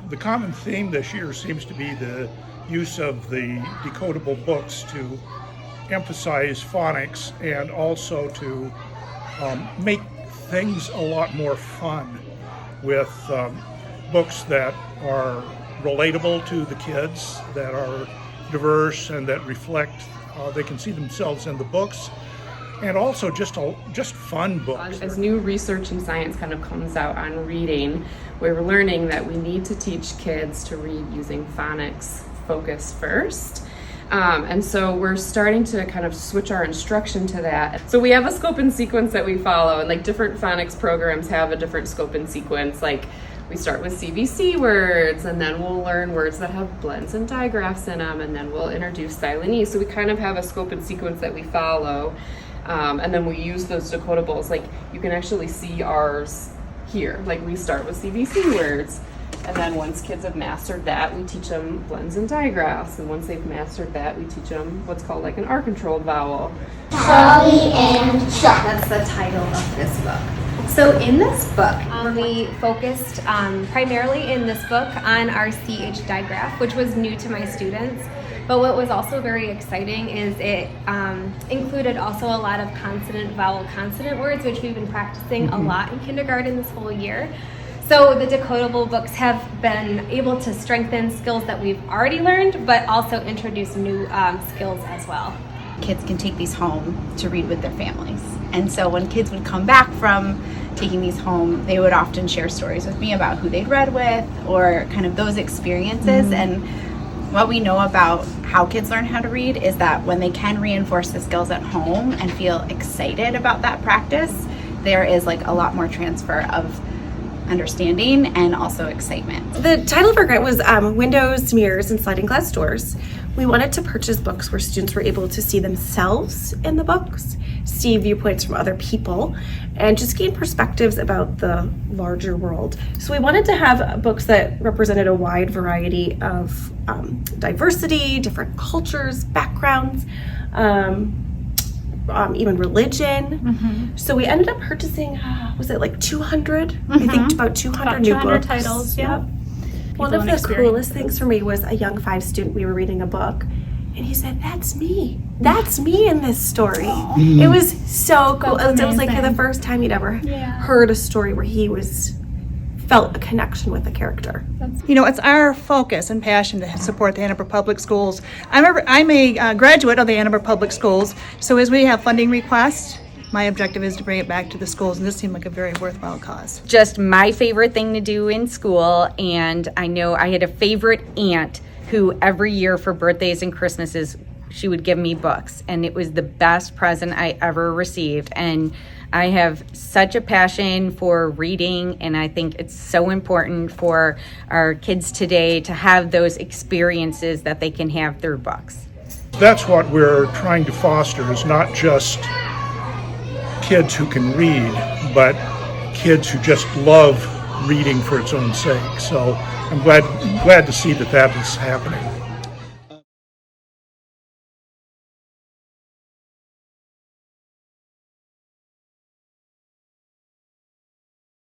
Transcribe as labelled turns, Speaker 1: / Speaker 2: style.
Speaker 1: The common theme this year seems to be the use of the decodable books to emphasize phonics and also to make things a lot more fun with books that are relatable to the kids, that are diverse and that reflect, they can see themselves in the books, and also just fun books.
Speaker 2: As new research in science kind of comes out on reading, we're learning that we need to teach kids to read using phonics focus first. And so we're starting to kind of switch our instruction to that. So we have a scope and sequence that we follow, and like different phonics programs have a different scope and sequence. Like we start with CVC words, and then we'll learn words that have blends and digraphs in them, and then we'll introduce silent E. So we kind of have a scope and sequence that we follow. And then we use those decodables. Like you can actually see ours here. Like we start with CVC words, and then once kids have mastered that, we teach them blends and digraphs. And once they've mastered that, we teach them what's called like an R-controlled vowel.
Speaker 3: Charlie and Chuck.
Speaker 4: That's the title of this book. So in this book,
Speaker 3: We focused primarily in this book on our CH digraph, which was new to my students. But what was also very exciting is it included also a lot of consonant, vowel, consonant words, which we've been practicing a lot in kindergarten this whole year. So the decodable books have been able to strengthen skills that we've already learned, but also introduce new skills as well.
Speaker 5: Kids can take these home to read with their families. And so when kids would come back from taking these home, they would often share stories with me about who they'd read with or kind of those experiences. And what we know about how kids learn how to read is that when they can reinforce the skills at home and feel excited about that practice, there is like a lot more transfer of understanding and also excitement.
Speaker 6: The title of our grant was Windows, Mirrors, and Sliding Glass Doors. We wanted to purchase books where students were able to see themselves in the books, see viewpoints from other people, and just gain perspectives about the larger world. So we wanted to have books that represented a wide variety of diversity, different cultures, backgrounds, even religion. So we ended up purchasing, was it like 200? I think about 200 new books.
Speaker 5: Titles, yeah.
Speaker 6: One of the coolest things for me was a young 5 student, we were reading a book, and he said, "That's me. That's me in this story." It was so cool. It was like the first time he'd ever heard a story where he felt a connection with a character.
Speaker 7: You know, it's our focus and passion to support the Ann Arbor Public Schools. I'm a graduate of the Ann Arbor Public Schools, so as we have funding requests, my objective is to bring it back to the schools, and this seemed like a very worthwhile cause.
Speaker 8: Just my favorite thing to do in school, and I know I had a favorite aunt who every year for birthdays and Christmases, she would give me books, and it was the best present I ever received. And I have such a passion for reading, and I think it's so important for our kids today to have those experiences that they can have through books.
Speaker 1: That's what we're trying to foster, is not just kids who can read, but kids who just love reading for its own sake. So I'm glad to see that is happening.